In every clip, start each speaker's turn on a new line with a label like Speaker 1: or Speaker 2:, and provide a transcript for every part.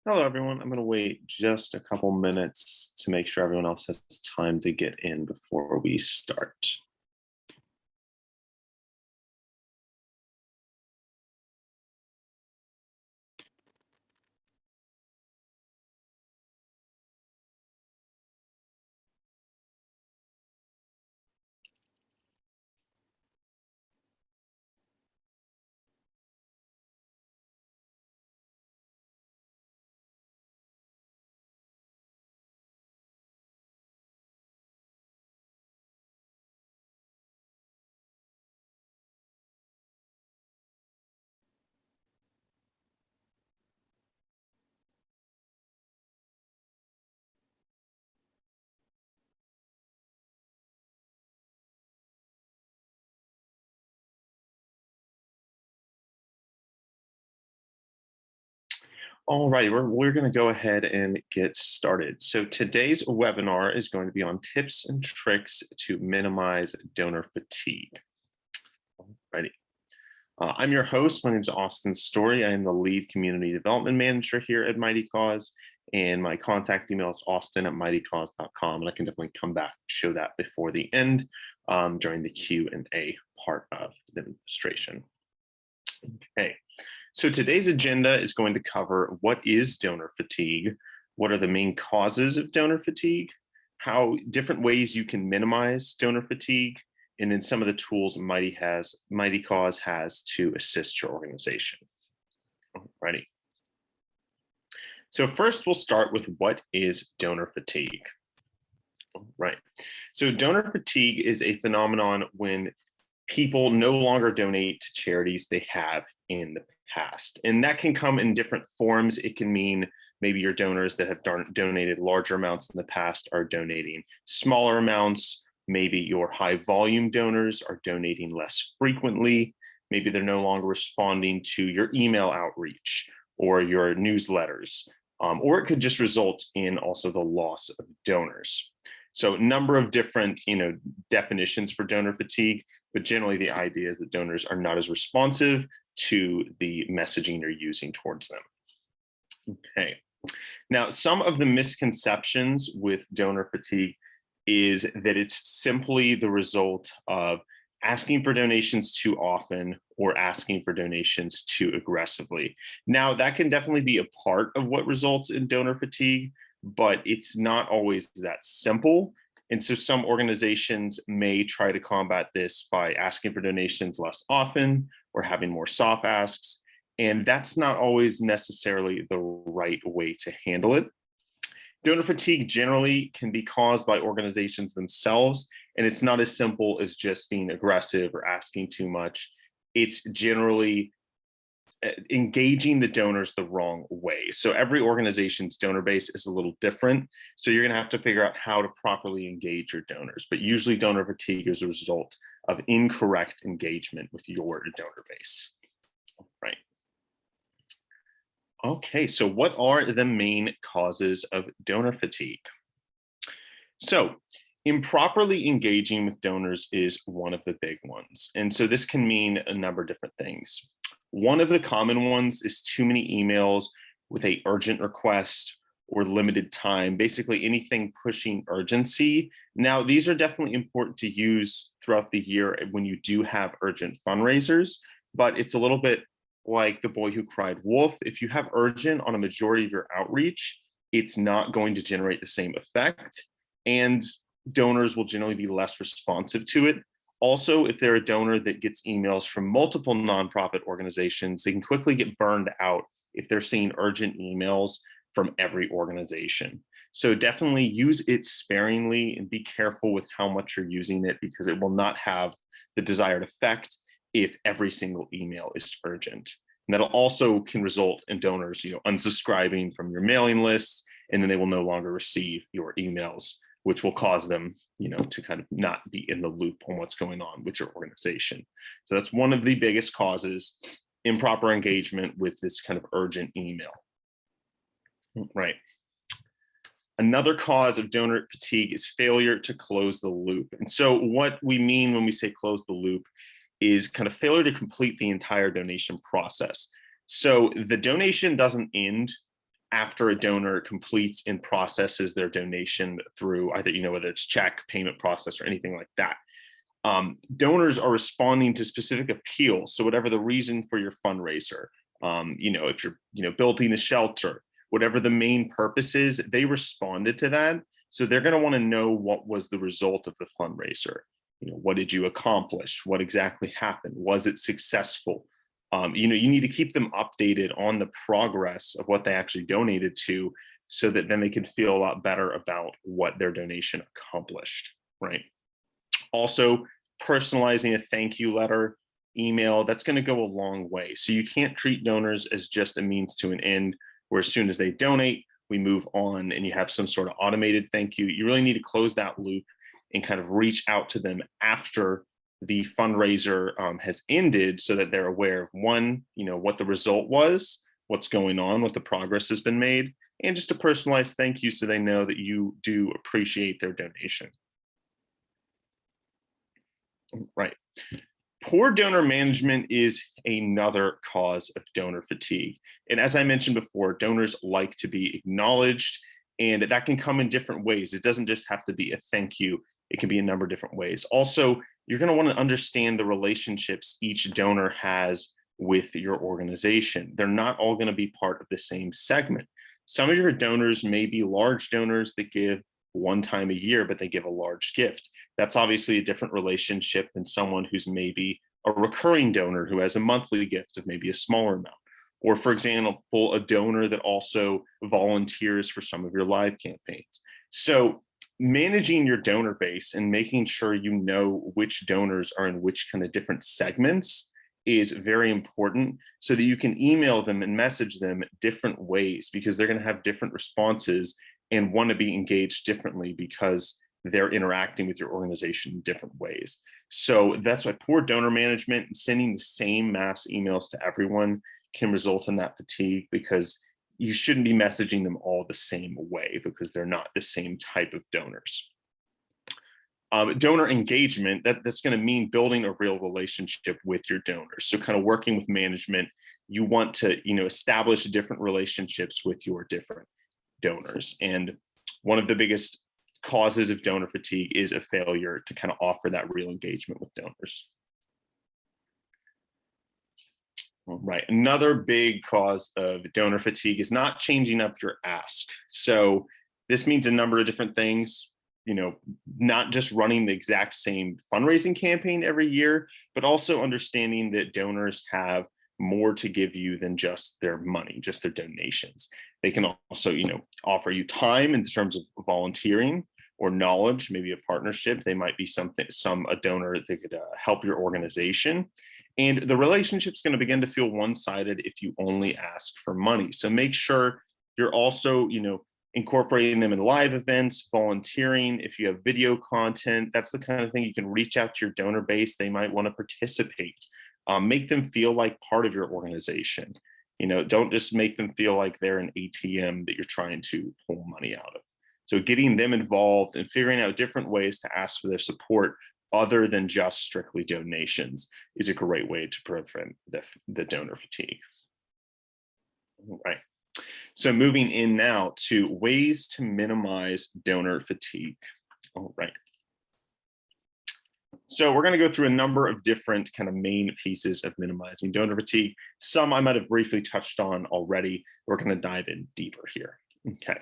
Speaker 1: Hello, everyone. I'm going to wait just a couple minutes to make sure everyone else has time to get in before we start. All right, we're going to go ahead and get started. So today's webinar is going to be on tips and tricks to minimize donor fatigue. Alrighty. I'm your host. My name is Austin Story. I am the lead community development manager here at MightyCause, and my contact email is austin@mightycause.com. And I can definitely come back and show that before the end during the Q&A part of the demonstration. Okay. So today's agenda is going to cover what is donor fatigue, what are the main causes of donor fatigue, how different ways you can minimize donor fatigue, and then some of the tools MightyCause has to assist your organization. Alrighty. So first we'll start with what is donor fatigue. Right. So donor fatigue is a phenomenon when people no longer donate to charities they have in the past. And that can come in different forms. It can mean maybe your donors that have donated larger amounts in the past are donating smaller amounts. Maybe your high volume donors are donating less frequently. Maybe they're no longer responding to your email outreach or your newsletters. Or it could just result in also the loss of donors. So a number of different, definitions for donor fatigue, but generally the idea is that donors are not as responsive to the messaging you're using towards them. Okay. Now, some of the misconceptions with donor fatigue is that it's simply the result of asking for donations too often or asking for donations too aggressively. Now, that can definitely be a part of what results in donor fatigue, but it's not always that simple. And so some organizations may try to combat this by asking for donations less often or having more soft asks. And that's not always necessarily the right way to handle it. Donor fatigue generally can be caused by organizations themselves, and it's not as simple as just being aggressive or asking too much. It's generally engaging the donors the wrong way. So every organization's donor base is a little different. So you're going to have to figure out how to properly engage your donors. But usually donor fatigue is a result of incorrect engagement with your donor base. Right. Okay, so what are the main causes of donor fatigue? So improperly engaging with donors is one of the big ones. And so this can mean a number of different things. One of the common ones is too many emails with an urgent request or limited time, basically anything pushing urgency. Now, these are definitely important to use throughout the year when you do have urgent fundraisers, but it's a little bit like the boy who cried wolf. If you have urgent on a majority of your outreach, it's not going to generate the same effect, and donors will generally be less responsive to it. Also, if they're a donor that gets emails from multiple nonprofit organizations, they can quickly get burned out if they're seeing urgent emails from every organization. So definitely use it sparingly and be careful with how much you're using it, because it will not have the desired effect if every single email is urgent. And that'll also can result in donors, unsubscribing from your mailing lists, and then they will no longer receive your emails, which will cause them, to kind of not be in the loop on what's going on with your organization. So that's one of the biggest causes, improper engagement with this kind of urgent email. Right. Another cause of donor fatigue is failure to close the loop. And so what we mean when we say close the loop is kind of failure to complete the entire donation process. So the donation doesn't end after a donor completes and processes their donation through either, whether it's check, payment process, or anything like that. Donors are responding to specific appeals. So whatever the reason for your fundraiser, if you're, building a shelter, whatever the main purpose is, they responded to that. So they're going to want to know what was the result of the fundraiser. What did you accomplish? What exactly happened? Was it successful? You need to keep them updated on the progress of what they actually donated to, so that then they can feel a lot better about what their donation accomplished, right? Also, personalizing a thank you letter, email, that's going to go a long way. So you can't treat donors as just a means to an end, where as soon as they donate, we move on and you have some sort of automated thank you. You really need to close that loop and kind of reach out to them after the fundraiser has ended, so that they're aware of, one, what the result was, what's going on, what the progress has been made, and just a personalized thank you so they know that you do appreciate their donation. Right. Poor donor management is another cause of donor fatigue. And as I mentioned before, donors like to be acknowledged, and that can come in different ways. It doesn't just have to be a thank you. It can be a number of different ways. Also, you're going to want to understand the relationships each donor has with your organization. They're not all going to be part of the same segment. Some of your donors may be large donors that give one time a year, but they give a large gift. That's obviously a different relationship than someone who's maybe a recurring donor who has a monthly gift of maybe a smaller amount. Or, for example, a donor that also volunteers for some of your live campaigns. So managing your donor base and making sure you know which donors are in which kind of different segments is very important, so that you can email them and message them different ways, because they're going to have different responses and want to be engaged differently because they're interacting with your organization in different ways. So that's why poor donor management and sending the same mass emails to everyone can result in that fatigue, because you shouldn't be messaging them all the same way, because they're not the same type of donors. Donor engagement, that's going to mean building a real relationship with your donors. So kind of working with management, you want to establish different relationships with your different donors. And one of the biggest causes of donor fatigue is a failure to kind of offer that real engagement with donors. All right, another big cause of donor fatigue is not changing up your ask. So this means a number of different things, not just running the exact same fundraising campaign every year, but also understanding that donors have more to give you than just their money, just their donations. They can also, offer you time in terms of volunteering, or knowledge, maybe a partnership. They might be a donor that could help your organization. And the relationship's going to begin to feel one-sided if you only ask for money. So make sure you're also, incorporating them in live events, volunteering. If you have video content, that's the kind of thing you can reach out to your donor base. They might want to participate. Make them feel like part of your organization. Don't just make them feel like they're an ATM that you're trying to pull money out of. So getting them involved and figuring out different ways to ask for their support other than just strictly donations is a great way to prevent the donor fatigue. All right. So moving in now to ways to minimize donor fatigue. All right. So we're going to go through a number of different kind of main pieces of minimizing donor fatigue. Some I might have briefly touched on already. We're going to dive in deeper here. Okay.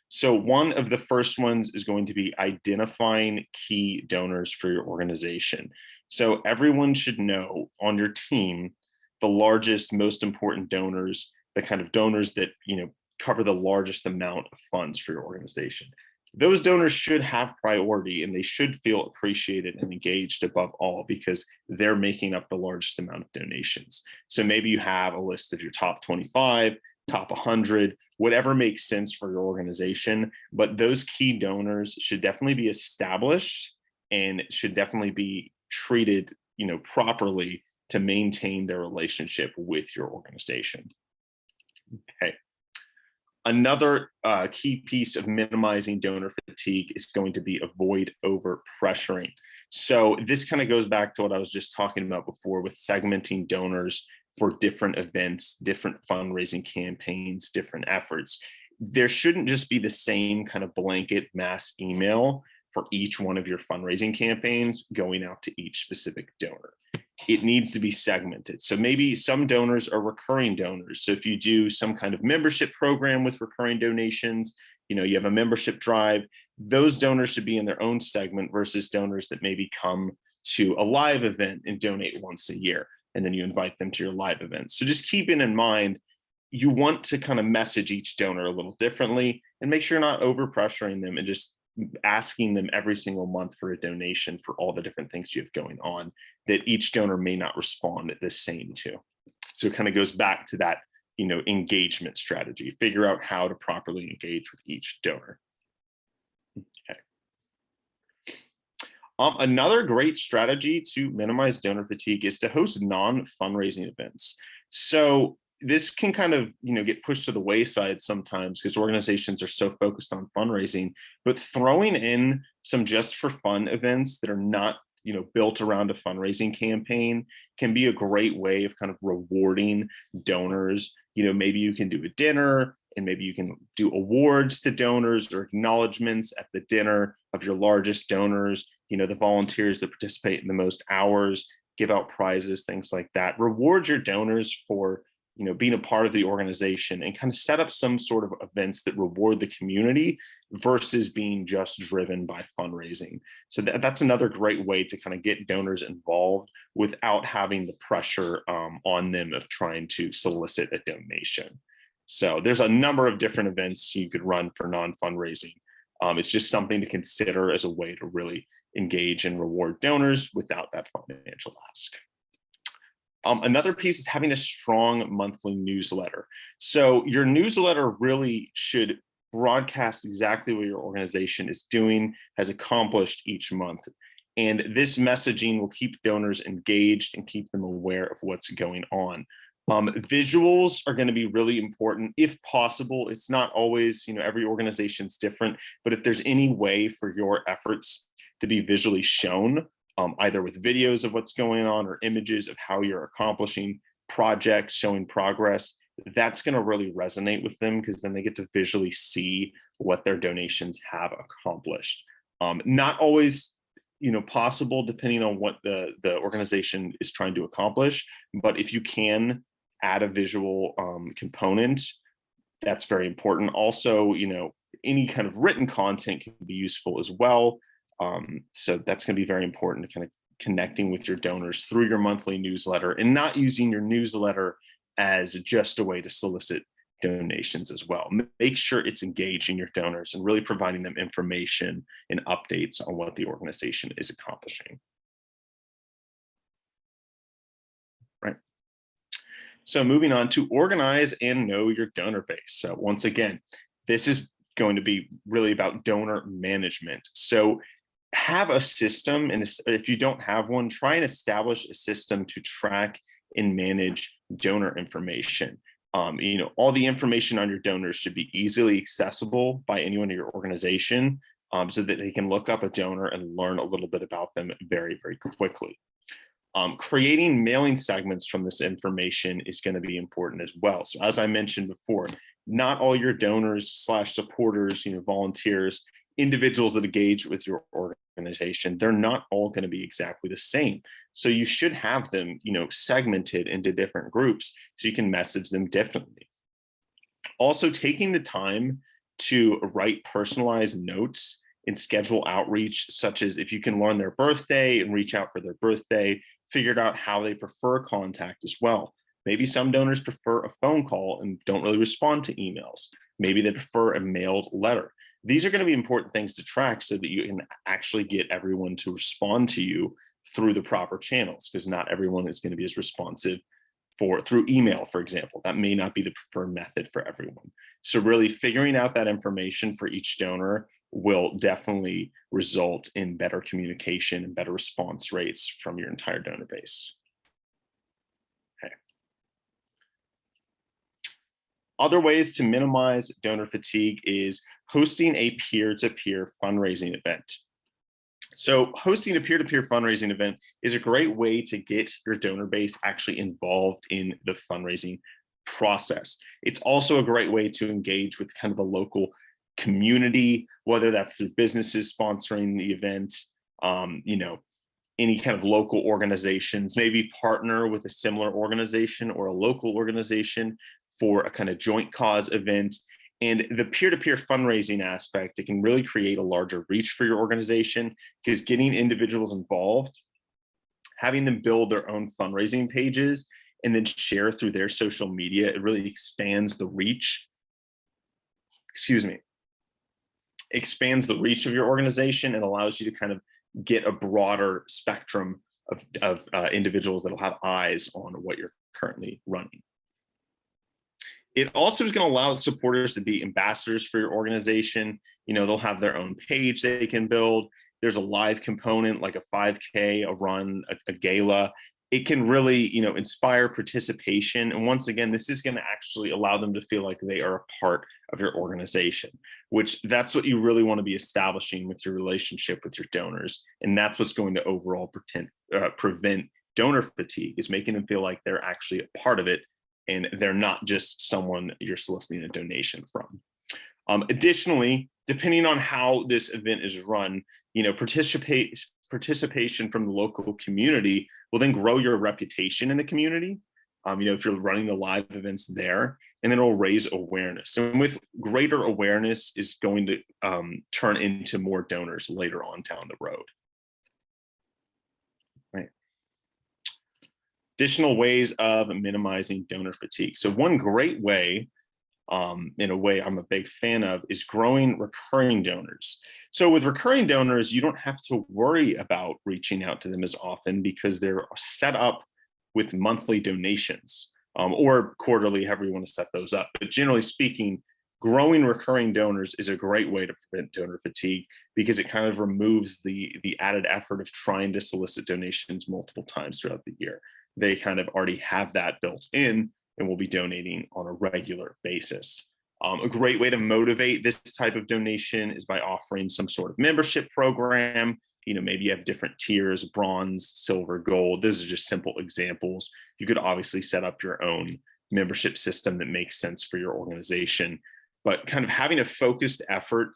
Speaker 1: So one of the first ones is going to be identifying key donors for your organization. So everyone should know on your team the largest, most important donors, the kind of donors that cover the largest amount of funds for your organization. Those donors should have priority, and they should feel appreciated and engaged above all, because they're making up the largest amount of donations. So maybe you have a list of your top 25, top 100, whatever makes sense for your organization, but those key donors should definitely be established and should definitely be treated, properly to maintain their relationship with your organization. Okay. Another key piece of minimizing donor fatigue is going to be avoid over pressuring. So this kind of goes back to what I was just talking about before with segmenting donors for different events, different fundraising campaigns, different efforts. There shouldn't just be the same kind of blanket mass email for each one of your fundraising campaigns going out to each specific donor. It needs to be segmented. So maybe some donors are recurring donors. So if you do some kind of membership program with recurring donations, you have a membership drive, those donors should be in their own segment versus donors that maybe come to a live event and donate once a year, and then you invite them to your live events. So just keeping in mind, you want to kind of message each donor a little differently and make sure you're not over pressuring them and just asking them every single month for a donation for all the different things you have going on that each donor may not respond the same to. So it kind of goes back to that, engagement strategy. Figure out how to properly engage with each donor. Okay. Another great strategy to minimize donor fatigue is to host non-fundraising events. So this can kind of, get pushed to the wayside sometimes because organizations are so focused on fundraising, but throwing in some just for fun events that are not, built around a fundraising campaign can be a great way of kind of rewarding donors. Maybe you can do a dinner and maybe you can do awards to donors or acknowledgements at the dinner of your largest donors, the volunteers that participate in the most hours, give out prizes, things like that. Reward your donors for being a part of the organization and kind of set up some sort of events that reward the community versus being just driven by fundraising. So that's another great way to kind of get donors involved without having the pressure on them of trying to solicit a donation. So there's a number of different events you could run for non-fundraising. It's just something to consider as a way to really engage and reward donors without that financial ask. Another piece is having a strong monthly newsletter. So your newsletter really should broadcast exactly what your organization is doing, has accomplished each month. And this messaging will keep donors engaged and keep them aware of what's going on. Visuals are going to be really important if possible. It's not always, every organization's different, but if there's any way for your efforts to be visually shown, either with videos of what's going on or images of how you're accomplishing projects, showing progress, that's going to really resonate with them because then they get to visually see what their donations have accomplished. Not always, possible depending on what the organization is trying to accomplish, but if you can add a visual component, that's very important. Also, any kind of written content can be useful as well. So that's going to be very important to kind of connecting with your donors through your monthly newsletter and not using your newsletter as just a way to solicit donations as well. Make sure it's engaging your donors and really providing them information and updates on what the organization is accomplishing. Right. So moving on to organize and know your donor base. So once again, this is going to be really about donor management. So have a system, and if you don't have one, try and establish a system to track and manage donor information. All the information on your donors should be easily accessible by anyone in your organization so that they can look up a donor and learn a little bit about them very, very quickly. Creating mailing segments from this information is going to be important as well. So as I mentioned before, not all your donors / supporters, volunteers, individuals that engage with your organization, they're not all going to be exactly the same. So you should have them, segmented into different groups so you can message them differently. Also, taking the time to write personalized notes and schedule outreach, such as if you can learn their birthday and reach out for their birthday, figure out how they prefer contact as well. Maybe some donors prefer a phone call and don't really respond to emails. Maybe they prefer a mailed letter. These are going to be important things to track so that you can actually get everyone to respond to you through the proper channels, because not everyone is going to be as responsive through email, for example. That may not be the preferred method for everyone. So really figuring out that information for each donor will definitely result in better communication and better response rates from your entire donor base. Okay. Other ways to minimize donor fatigue is hosting a peer-to-peer fundraising event. So hosting a peer-to-peer fundraising event is a great way to get your donor base actually involved in the fundraising process. It's also a great way to engage with kind of the local community, whether that's through businesses sponsoring the event, any kind of local organizations, maybe partner with a similar organization or a local organization for a kind of joint cause event. And the peer-to-peer fundraising aspect, it can really create a larger reach for your organization, because getting individuals involved, having them build their own fundraising pages and then share through their social media, it really expands the reach, expands the reach of your organization and allows you to kind of get a broader spectrum of individuals that'll have eyes on what you're currently running. It also is going to allow supporters to be ambassadors for your organization. They'll have their own page they can build. There's a live component like a 5K, a run, a gala. It can really, inspire participation. And once again, this is going to actually allow them to feel like they are a part of your organization, which that's what you really want to be establishing with your relationship with your donors. And that's what's going to overall prevent donor fatigue, is making them feel like they're actually a part of it and they're not just someone you're soliciting a donation from. Additionally, depending on how this event is run, participation from the local community will then grow your reputation in the community. If you're running the live events there, and then it'll raise awareness. And with greater awareness is going to turn into more donors later on down the road. Right. Additional ways of minimizing donor fatigue. So one great way, in a way I'm a big fan of, is growing recurring donors. So with recurring donors, you don't have to worry about reaching out to them as often because they're set up with monthly donations, or quarterly, however you want to set those up. But generally speaking, growing recurring donors is a great way to prevent donor fatigue, because it kind of removes the added effort of trying to solicit donations multiple times throughout the year. They kind of already have that built in and will be donating on a regular basis. A great way to motivate this type of donation is by offering some sort of membership program. Maybe you have different tiers: bronze, silver, gold. Those are just simple examples. You could obviously set up your own membership system that makes sense for your organization, but kind of having a focused effort,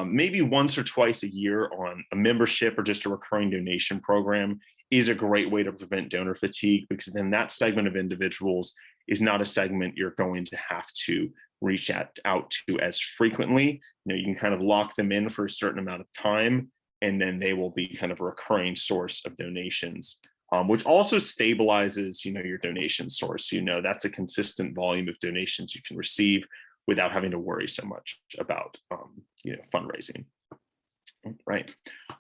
Speaker 1: maybe once or twice a year, on a membership or just a recurring donation program is a great way to prevent donor fatigue, because then that segment of individuals is not a segment you're going to have to reach out to as frequently. You can kind of lock them in for a certain amount of time, and then they will be kind of a recurring source of donations, which also stabilizes, your donation source. That's a consistent volume of donations you can receive without having to worry so much about, fundraising. Right.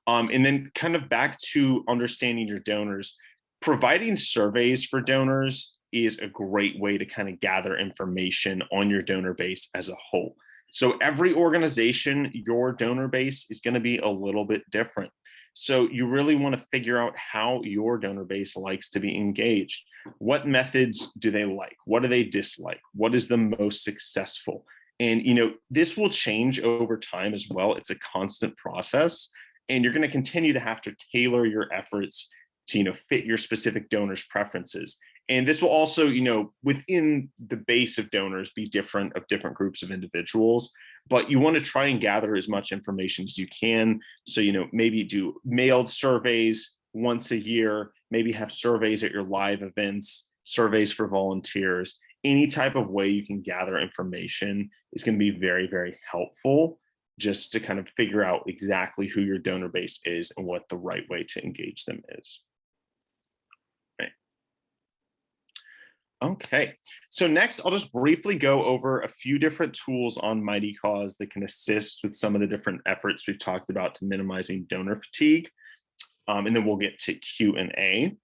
Speaker 1: And then kind of back to understanding your donors, providing surveys for donors is a great way to kind of gather information on your donor base as a whole. So every organization, your donor base is going to be a little bit different. So you really want to figure out how your donor base likes to be engaged. What methods do they like? What do they dislike? What is the most successful? And, this will change over time as well. It's a constant process, and you're going to continue to have to tailor your efforts to, fit your specific donors' preferences. And this will also, within the base of donors, be different of different groups of individuals, but you want to try and gather as much information as you can. So, maybe do mailed surveys once a year, maybe have surveys at your live events, surveys for volunteers. Any type of way you can gather information is going to be very, very helpful, just to kind of figure out exactly who your donor base is and what the right way to engage them is. Right. Okay, so next I'll just briefly go over a few different tools on MightyCause that can assist with some of the different efforts we've talked about to minimizing donor fatigue. And then we'll get to Q&A.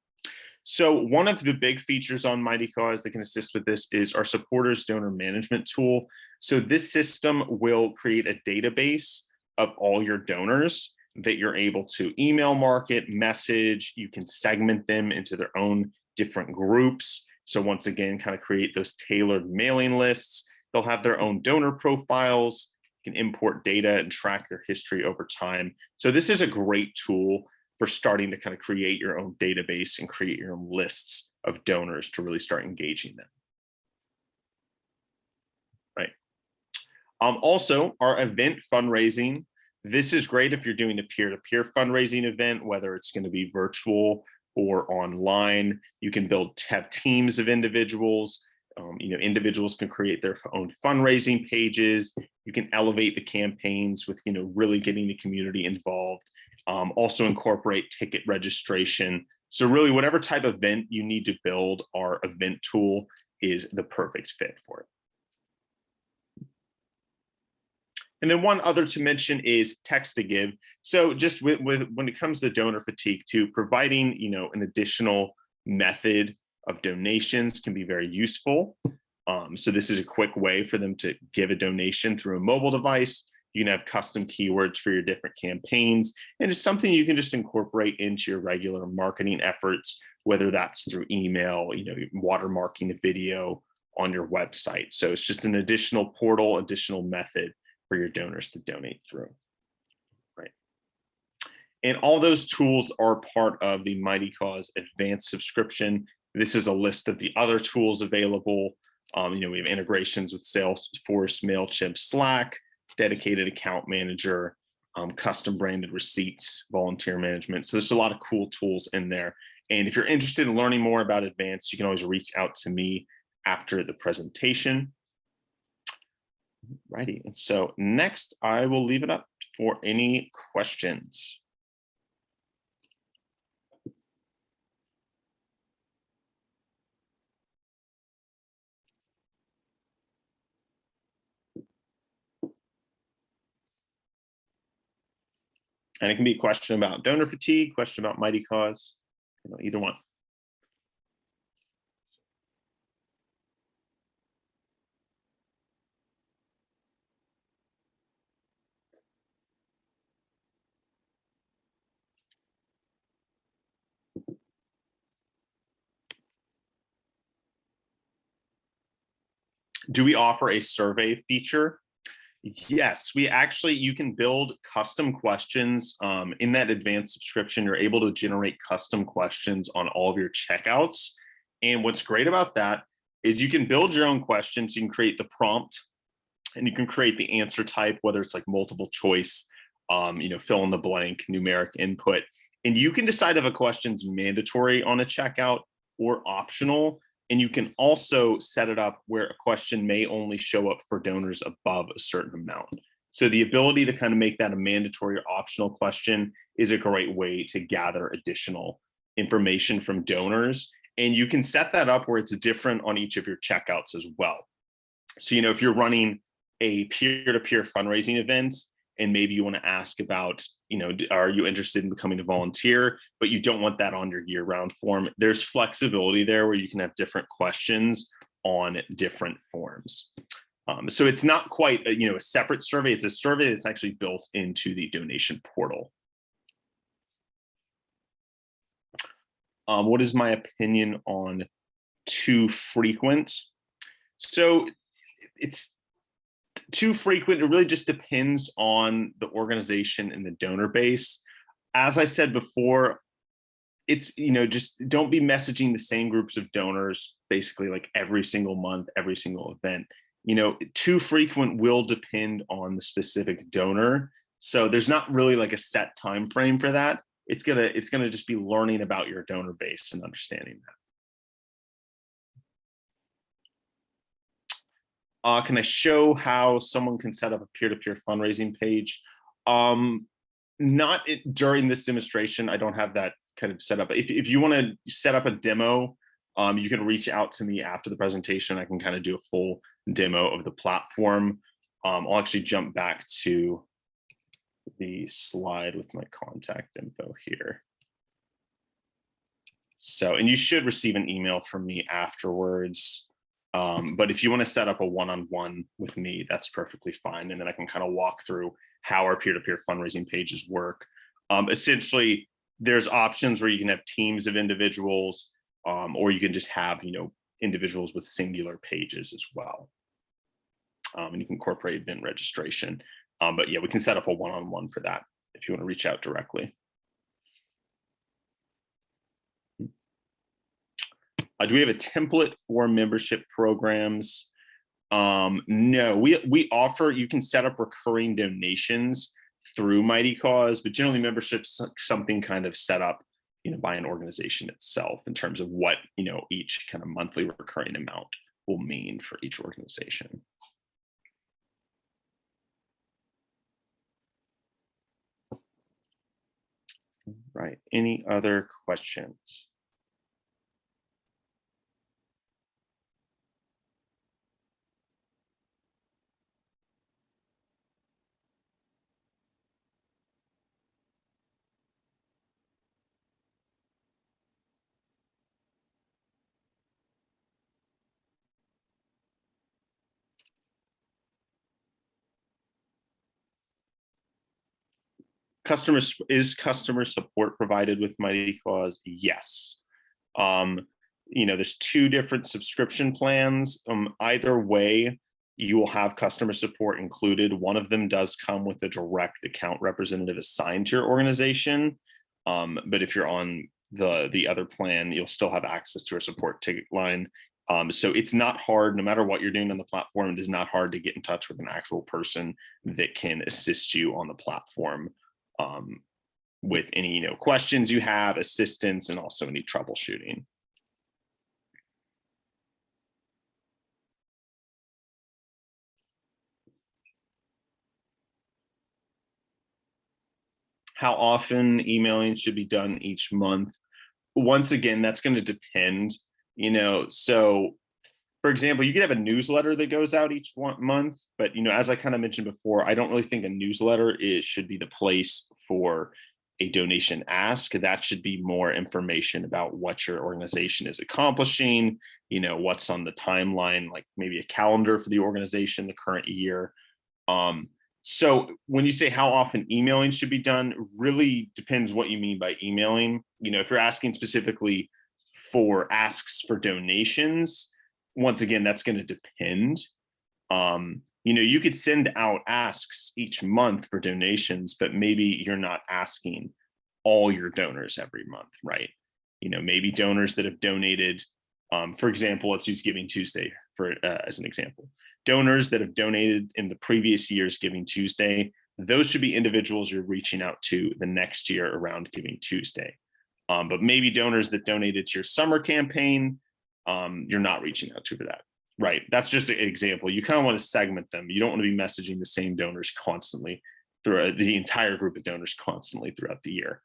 Speaker 1: So one of the big features on MightyCause that can assist with this is our supporters donor management tool. So this system will create a database of all your donors that you're able to email market, message. You can segment them into their own different groups. So once again, kind of create those tailored mailing lists. They'll have their own donor profiles. You can import data and track their history over time. So this is a great tool for starting to kind of create your own database and create your own lists of donors to really start engaging them. Right. Also, our event fundraising. This is great if you're doing a peer-to-peer fundraising event, whether it's going to be virtual or online. You can have teams of individuals. Individuals can create their own fundraising pages. You can elevate the campaigns with, really getting the community involved. Also incorporate ticket registration. So really, whatever type of event you need to build, our event tool is the perfect fit for it. And then one other to mention is text to give. So just with when it comes to donor fatigue too, providing an additional method of donations can be very useful. So this is a quick way for them to give a donation through a mobile device. You can have custom keywords for your different campaigns, and it's something you can just incorporate into your regular marketing efforts, whether that's through email, watermarking a video on your website. So it's just an additional portal, additional method for your donors to donate through, right? And all those tools are part of the MightyCause Advanced subscription. This is a list of the other tools available. We have integrations with Salesforce, MailChimp, Slack, dedicated account manager, custom branded receipts, volunteer management. So there's a lot of cool tools in there. And if you're interested in learning more about Advanced, you can always reach out to me after the presentation. Righty, and so next I will leave it up for any questions. And it can be a question about donor fatigue, question about MightyCause, either one. Do we offer a survey feature? Yes, you can build custom questions in that advanced subscription. You're able to generate custom questions on all of your checkouts. And what's great about that is you can build your own questions. You can create the prompt and you can create the answer type, whether it's like multiple choice, fill in the blank, numeric input. And you can decide if a question's mandatory on a checkout or optional. And you can also set it up where a question may only show up for donors above a certain amount. So the ability to kind of make that a mandatory or optional question is a great way to gather additional information from donors. And you can set that up where it's different on each of your checkouts as well. So, if you're running a peer-to-peer fundraising event, and maybe you want to ask about, are you interested in becoming a volunteer, but you don't want that on your year-round form. There's flexibility there where you can have different questions on different forms. So it's not quite a separate survey. It's a survey that's actually built into the donation portal. What is my opinion on too frequent? So it's too frequent. It really just depends on the organization and the donor base. As I said before, it's, just don't be messaging the same groups of donors basically like every single month, every single event. Too frequent will depend on the specific donor. So there's not really like a set time frame for that. It's gonna just be learning about your donor base and understanding that. Can I show how someone can set up a peer-to-peer fundraising page? Not during this demonstration. I don't have that kind of set up. If you want to set up a demo, you can reach out to me after the presentation. I can kind of do a full demo of the platform. I'll actually jump back to the slide with my contact info here. So, and you should receive an email from me afterwards. But if you want to set up a one-on-one with me, that's perfectly fine. And then I can kind of walk through how our peer-to-peer fundraising pages work. Essentially, there's options where you can have teams of individuals, or you can just have, individuals with singular pages as well. and you can incorporate event registration. But yeah, we can set up a one-on-one for that if you want to reach out directly. Do we have a template for membership programs? No, we offer, you can set up recurring donations through MightyCause, but generally membership's something kind of set up, by an organization itself in terms of what, each kind of monthly recurring amount will mean for each organization. Right, any other questions? Is customer support provided with MightyCause? Yes. There's 2 different subscription plans. Either way, you will have customer support included. One of them does come with a direct account representative assigned to your organization. But if you're on the other plan, you'll still have access to our support ticket line. So it's not hard, no matter what you're doing on the platform, it is not hard to get in touch with an actual person that can assist you on the platform with any questions you have, assistance, and also any troubleshooting. How often emailing should be done each month? Once again, that's going to depend, so for example, you could have a newsletter that goes out each month, but as I kind of mentioned before, I don't really think a newsletter should be the place for a donation ask. That should be more information about what your organization is accomplishing, what's on the timeline, like maybe a calendar for the organization the current year. So when you say how often emailing should be done, really depends what you mean by emailing. If you're asking specifically for asks for donations, once again, that's going to depend. You could send out asks each month for donations, but maybe you're not asking all your donors every month, right? Maybe donors that have donated, for example, let's use Giving Tuesday as an example. Donors that have donated in the previous year's Giving Tuesday, those should be individuals you're reaching out to the next year around Giving Tuesday. But maybe donors that donated to your summer campaign, you're not reaching out to for that, right? That's just an example. You kind of want to segment them. You don't want to be messaging the same donors constantly through the entire group of donors constantly throughout the year.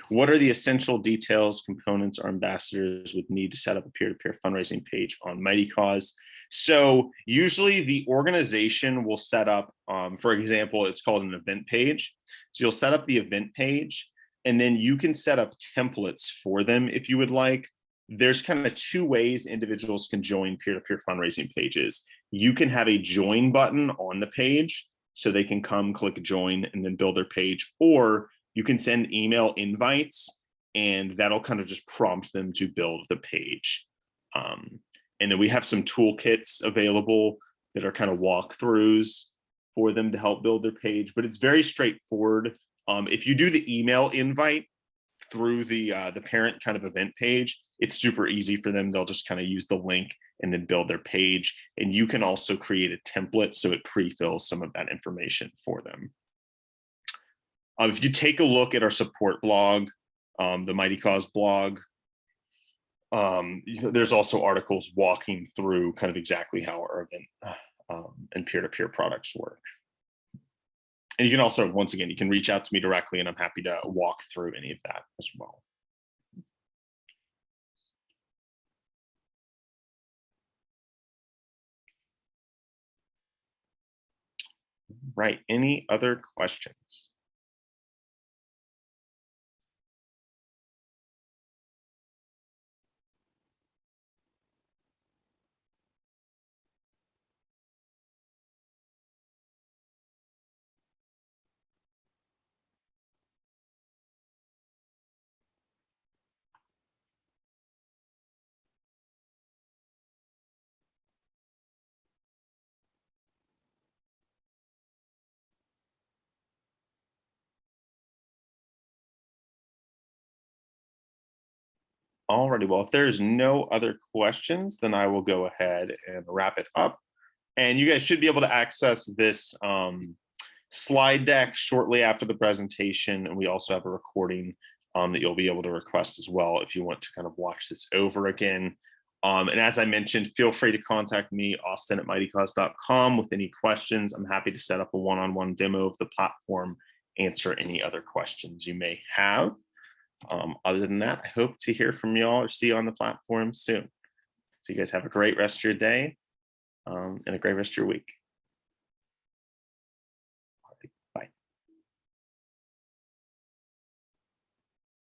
Speaker 1: What are the essential details, components, or ambassadors would need to set up a peer-to-peer fundraising page on MightyCause? So usually the organization will set up, for example, it's called an event page. So you'll set up the event page, and then you can set up templates for them if you would like. There's kind of 2 ways individuals can join peer-to-peer fundraising pages. You can have a join button on the page, so they can come click join and then build their page, or you can send email invites and that'll kind of just prompt them to build the page. And then we have some toolkits available that are kind of walkthroughs for them to help build their page, but it's very straightforward. If you do the email invite through the parent kind of event page, it's super easy for them. They'll just kind of use the link and then build their page. And you can also create a template so it pre-fills some of that information for them. If you take a look at our support blog, the MightyCause blog, there's also articles walking through kind of exactly how our event and peer-to-peer products work. And you can also, once again, you can reach out to me directly and I'm happy to walk through any of that as well. Right, any other questions? Alrighty, well, if there's no other questions, then I will go ahead and wrap it up. And you guys should be able to access this slide deck shortly after the presentation. And we also have a recording that you'll be able to request as well if you want to kind of watch this over again. And as I mentioned, feel free to contact me, Austin at MightyCause.com, with any questions. I'm happy to set up a one-on-one demo of the platform, answer any other questions you may have. Other than that, I hope to hear from y'all or see you on the platform soon. So you guys have a great rest of your day and a great rest of your week.